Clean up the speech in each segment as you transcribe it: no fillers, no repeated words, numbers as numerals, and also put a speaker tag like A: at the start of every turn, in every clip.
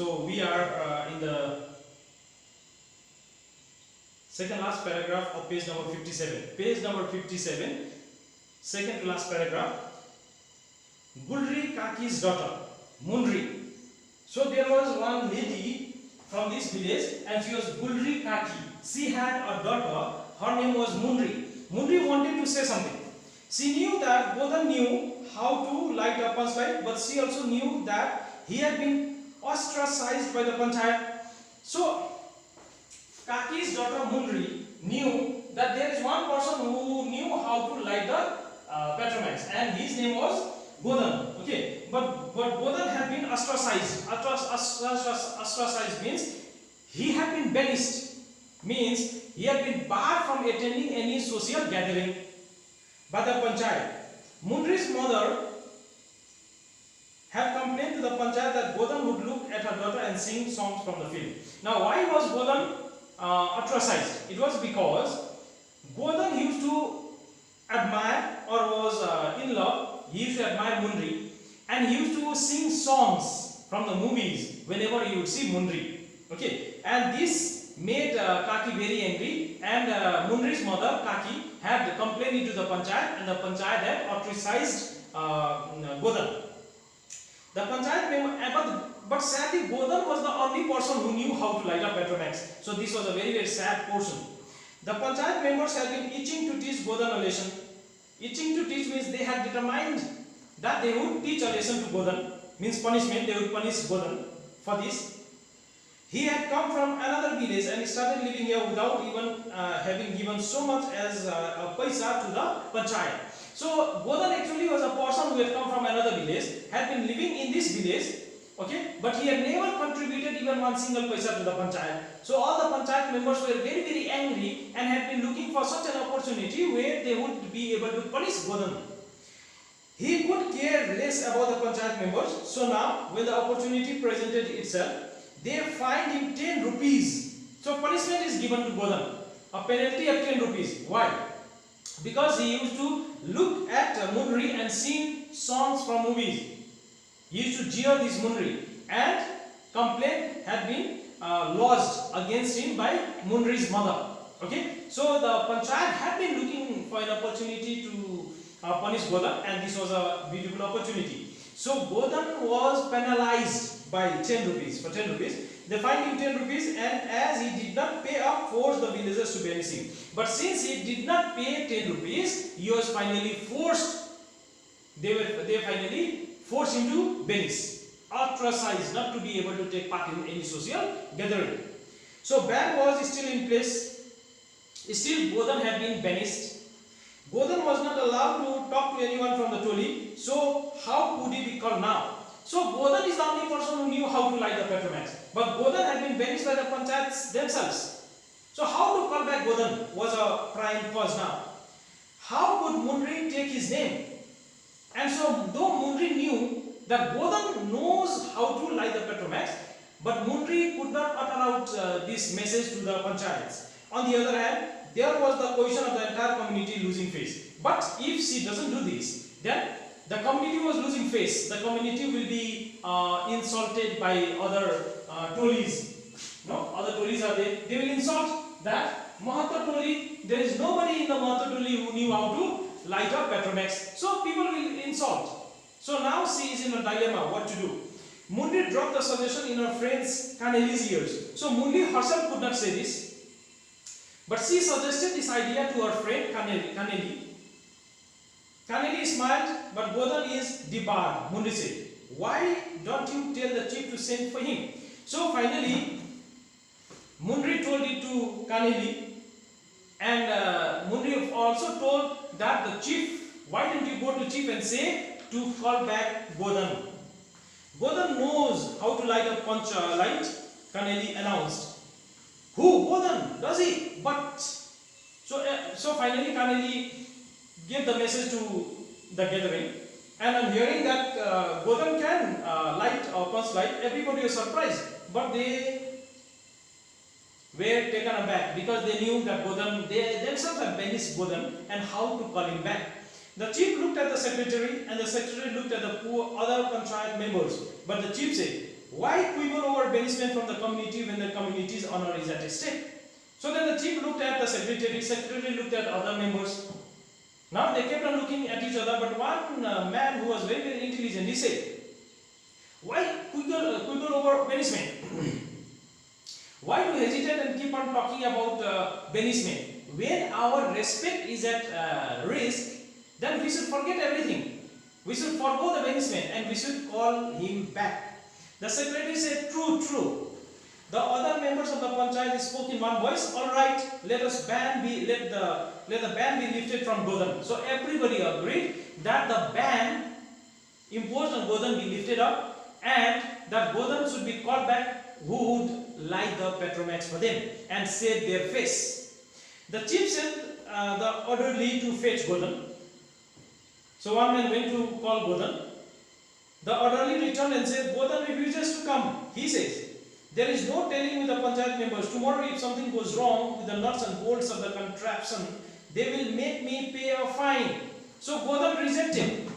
A: So we are in the second last paragraph of page number 57. Page number 57, second to last paragraph. Gulri Kaki's daughter, Mundri. So there was one lady from this village and she was Gulri Kaki. She had a daughter, her name was Mundri. Mundri wanted to say something. She knew that Godan knew how to light a punch light, but she also knew that he had been ostracized by the panchayat. So Kaki's daughter Mundri knew that there is one person who knew how to light the Petromax, and his name was Godan. Okay, but Godan had been ostracized. Ostracized means he had been banished. Means he had been barred from attending any social gathering by the panchayat. Mundri's mother had complained to the panchayat that Godan would look at her daughter and sing songs from the field. Now, why was Godan ostracized? It was because Godan used to admire or was in love. He used to admire Mundri and he used to sing songs from the movies whenever he would see Mundri. Okay, and this made Kaki very angry, and Mundri's mother Kaki had complained to the panchayat, and the panchayat had ostracized Godan. The panchayat member, but sadly Godan was the only person who knew how to light up Petromax. So this was a very sad portion. The panchayat members had been itching to teach Godan a lesson. Itching to teach means they had determined that they would teach a lesson to Godan, means punishment, they would punish Godan for this. He had come from another village and started living here without even having given so much as a paisa to the panchayat. So Godan actually was a person who had come from another village, had been living in this village, okay, but he had never contributed even one single paisa to the panchayat. So all the panchayat members were very, very angry and had been looking for such an opportunity where they would be able to punish Godan. He could care less about the panchayat members. So now, when the opportunity presented itself, they fined him 10 rupees. So punishment is given to Godan, a penalty of 10 rupees. Why? Because he used to look at Mundri and sing songs from movies. He used to jeer this Mundri, and complaint had been lodged against him by Mundri's mother. Okay, so the panchayat had been looking for an opportunity to punish Godan, and this was a beautiful opportunity. So Godan was penalized by 10 rupees. For 10 rupees, they fined him 10 rupees, and as he did not pay up, forced the villagers to banish him. But since he did not pay 10 rupees, he was finally forced. They finally forced him to banish, ostracized, not to be able to take part in any social gathering. So ban was still in place. Still, Godan had been banished. Godan was not allowed to talk to anyone from the Toli. So how could he be called now? So Godan is the only person who knew how to light the Petromax. But Godan had been banished by the panchayats themselves. So how to call back Godan was a prime cause now. How could Mundri take his name? And so though Mundri knew that Godan knows how to light the Petromax, but Mundri could not utter out this message to the panchayats. On the other hand, there was the position of the entire community losing face. But if she doesn't do this, then the community was losing face. The community will be insulted by other tolis. No, other tolis are there. They will insult that Mahatma Toli. There is nobody in the Mahatma Toli who knew how to light up Petromax. So people will insult. So now she is in a dilemma what to do. Mundri dropped the suggestion in her friend's Kaneli's ears. So Mundri herself could not say this, but she suggested this idea to her friend Kaneli. Kaneli smiled, but Godan is debarred. Mundri said, "Why don't you tell the chief to send for him?" So finally, Mundri told it to Kaneli, and Mundri also told that the chief, why don't you go to chief and say to call back Godan. Godan knows how to light a punch light, Kaneli announced. Who? Godan, does he? But so finally Kaneli gave the message to the gathering, and on hearing that Godan can light a punch light, everybody was surprised, but they were taken aback because they knew that Godan, they themselves had banished Godan and how to call him back. The chief looked at the secretary, and the secretary looked at the other panchayat members, but the chief said, Why quibble over banishment from the community when the community's honor is at stake? So then the chief looked at the secretary looked at other members. Now they kept on looking at each other, but one man who was very, very intelligent, he said, why quibble over banishment? Why do hesitate and keep on talking about banishment? When our respect is at risk, then we should forget everything. We should forgo the banishment and we should call him back. The secretary said, true, true. The other members of the panchayat spoke in one voice. All right, let the ban be lifted from Godan. So everybody agreed that the ban imposed on Godan be lifted up, and that Godan should be called back who would light the petromax for them and save their face. The chief sent the orderly to fetch Godan. So one man went to call Godan. The orderly returned and said, Godan refuses to come. He says, there is no telling with the panchayat members. Tomorrow if something goes wrong with the nuts and bolts of the contraption, they will make me pay a fine. So Godan rejected.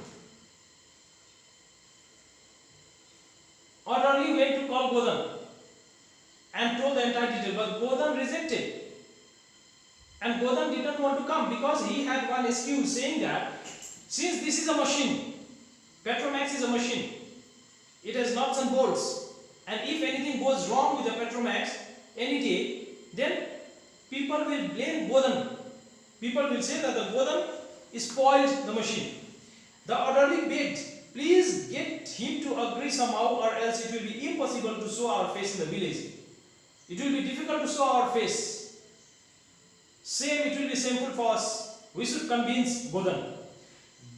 A: Orderly went to call Godan and told the entire detail, but Godan rejected. And Godan did not want to come because he had one excuse saying that since this is a machine, Petromax is a machine, it has nuts and bolts, and if anything goes wrong with the Petromax any day, then people will blame Godan. People will say that the Godan spoiled the machine. The orderly begged, please get him to agree somehow, or else it will be impossible to show our face in the village. It will be difficult to show our face. It will be shameful for us. We should convince Godan.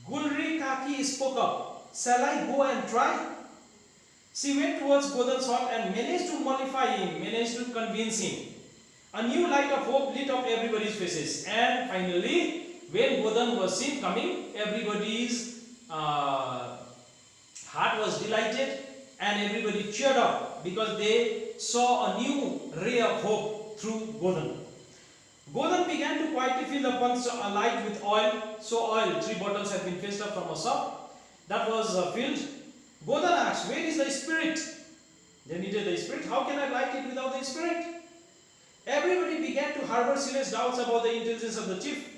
A: Gulri Kaki spoke up. Shall I go and try? She went towards Godan's hut and managed to mollify him, managed to convince him. A new light of hope lit up everybody's faces. And finally, when Godan was seen coming, everybody's heart was delighted and everybody cheered up because they saw a new ray of hope through Godan. Godan began to quietly fill the punch alight with oil. So oil, 3 bottles had been fetched up from a shop. That was filled. Godan asked, where is the spirit? They needed the spirit. How can I light it without the spirit? Everybody began to harbor serious doubts about the intelligence of the chief.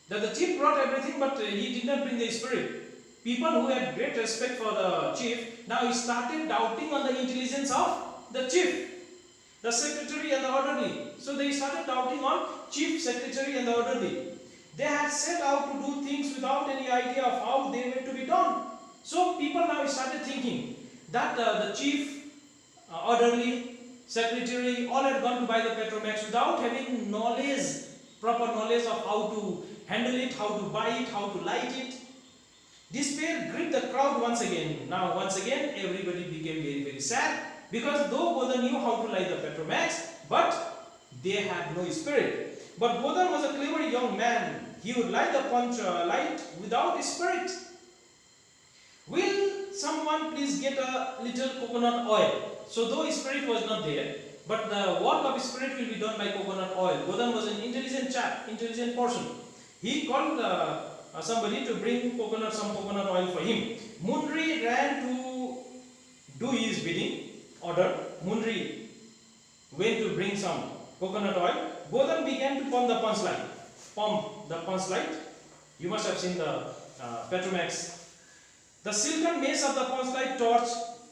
A: That the chief brought everything, but he did not bring the spirit. People who had great respect for the chief, now he started doubting on the intelligence of the chief, the secretary and the orderly. So they started doubting on chief, secretary and the orderly. They had set out to do things without any idea of how they were to be done. So people now started thinking that the chief, orderly, secretary, all had gone to buy the Petromax without having knowledge, proper knowledge of how to handle it, how to buy it, how to light it. Despair gripped the crowd once again. Now once again everybody became very, very sad because though Godan knew how to light the Petromax, but they had no spirit. But Godan was a clever young man. He would light the punch light without spirit. Will someone please get a little coconut oil? So though spirit was not there, but the work of spirit will be done by coconut oil. Godan was an intelligent chap, intelligent person. He called somebody to bring some coconut oil for him. Mundri ran to do his bidding order. Mundri went to bring some coconut oil. Godan began to pump the punch light. You must have seen the Petromax. The silken mesh of the punch light torch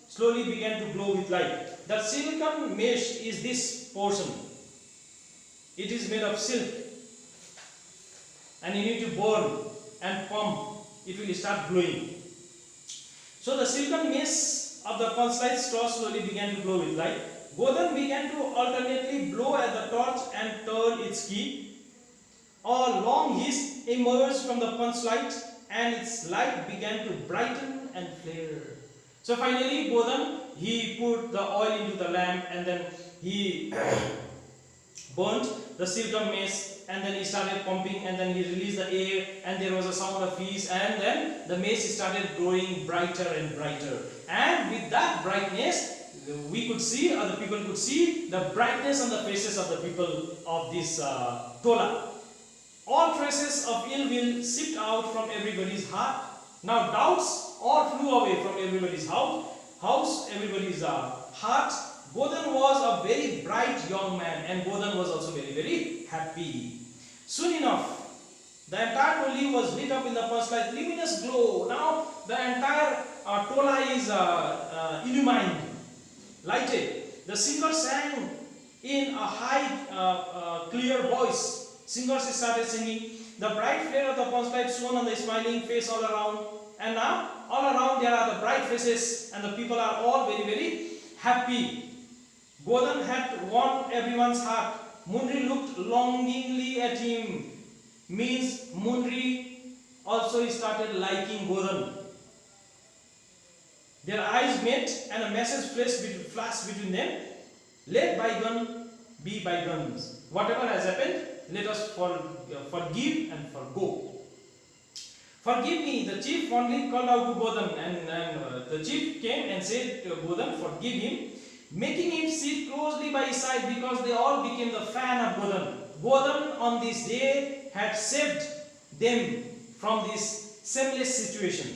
A: slowly began to glow with light. The silken mesh is this portion. It is made of silk. And you need to burn and pump. It will start glowing. So the silken mesh of the punch light torch slowly began to glow with light. Godan began to alternately blow at the torch and turn its key. A long hiss emerged from the punch light and its light began to brighten and flare. So finally Godan, he put the oil into the lamp and then he burnt the silken mesh and then he started pumping and then he released the air and there was a sound of hiss and then the mesh started growing brighter and brighter. And with that brightness, we could see, or the people could see the brightness on the faces of the people of this tola. All traces of ill will sipped out from everybody's heart. Now doubts all flew away from everybody's heart. house, everybody's heart. Godan was a very bright young man, and Godan was also very, very happy. Soon enough, the entire Toli was lit up in the punch light, luminous glow. Now the entire Tola is illumined, lighted. The singer sang in a high, clear voice. Singers started singing. The bright flare of the punch light shone on the smiling face all around. And now, all around there are the bright faces, and the people are all very, very happy. Godan had won everyone's heart. Munri looked longingly at him. Means Munri also started liking Godan. Their eyes met, and a message flashed between them. Let bygone be bygones. Whatever has happened, let us forgive and forgo. Forgive me, the chief fondly called out to Godan, and the chief came and said to Godan, forgive him, making him sit closely by his side, because they all became the fan of Godan. Godan on this day had saved them from this shameless situation.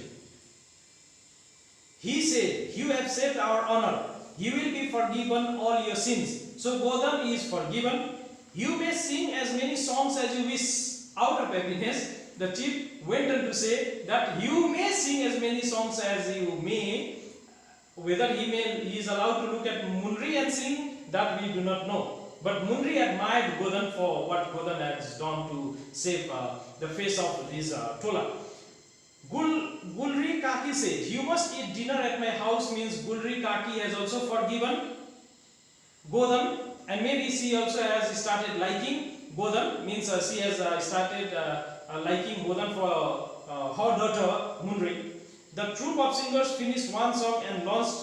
A: He said, you have saved our honor. You will be forgiven all your sins. So Godan is forgiven. You may sing as many songs as you wish. Out of happiness, the chief went on to say that you may sing as many songs as you may. Whether he is allowed to look at Munri and sing, that we do not know. But Munri admired Godan for what Godan has done to save the face of this Tola. Gulri Kaki said, you must eat dinner at my house, means Gulri Kaki has also forgiven Godan, and maybe she also has started liking Godan, means she has started liking Godan for her daughter Munri. The troupe of singers finished one song and launched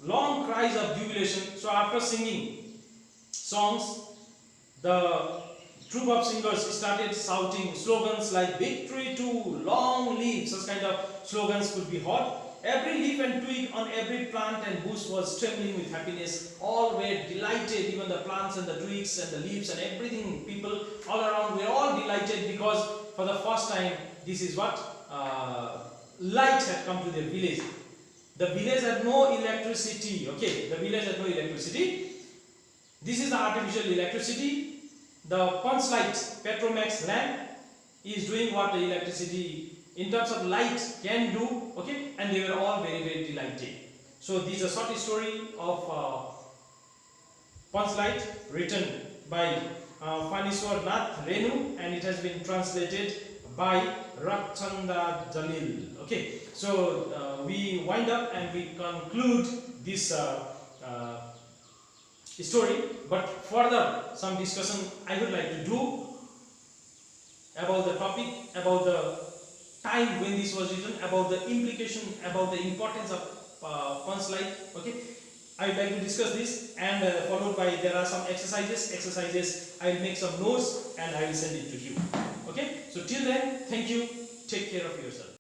A: long cries of jubilation. So after singing songs, the troupe of singers started shouting slogans like victory to long live. Such kind of slogans could be heard. Every leaf and twig on every plant and bush was trembling with happiness. All were delighted, even the plants and the twigs and the leaves and everything. People all around were all delighted, because for the first time, this is what light had come to their village. The village had no electricity. Okay, the village had no electricity. This is the artificial electricity. The punch light, Petromax lamp, is doing what the electricity in terms of light can do. Okay, and they were all very, very delighted. So this is a short story of punch light, written by Faniswar Nath Renu, and it has been translated by Rakchanda Jalil. Okay, so we wind up and we conclude this story, but further some discussion I would like to do about the topic, about the time when this was written, about the implication, about the importance of punch light. Okay, I would like to discuss this, and followed by there are some exercises. I will make some notes and I will send it to you. Okay, so till then, thank you, take care of yourself.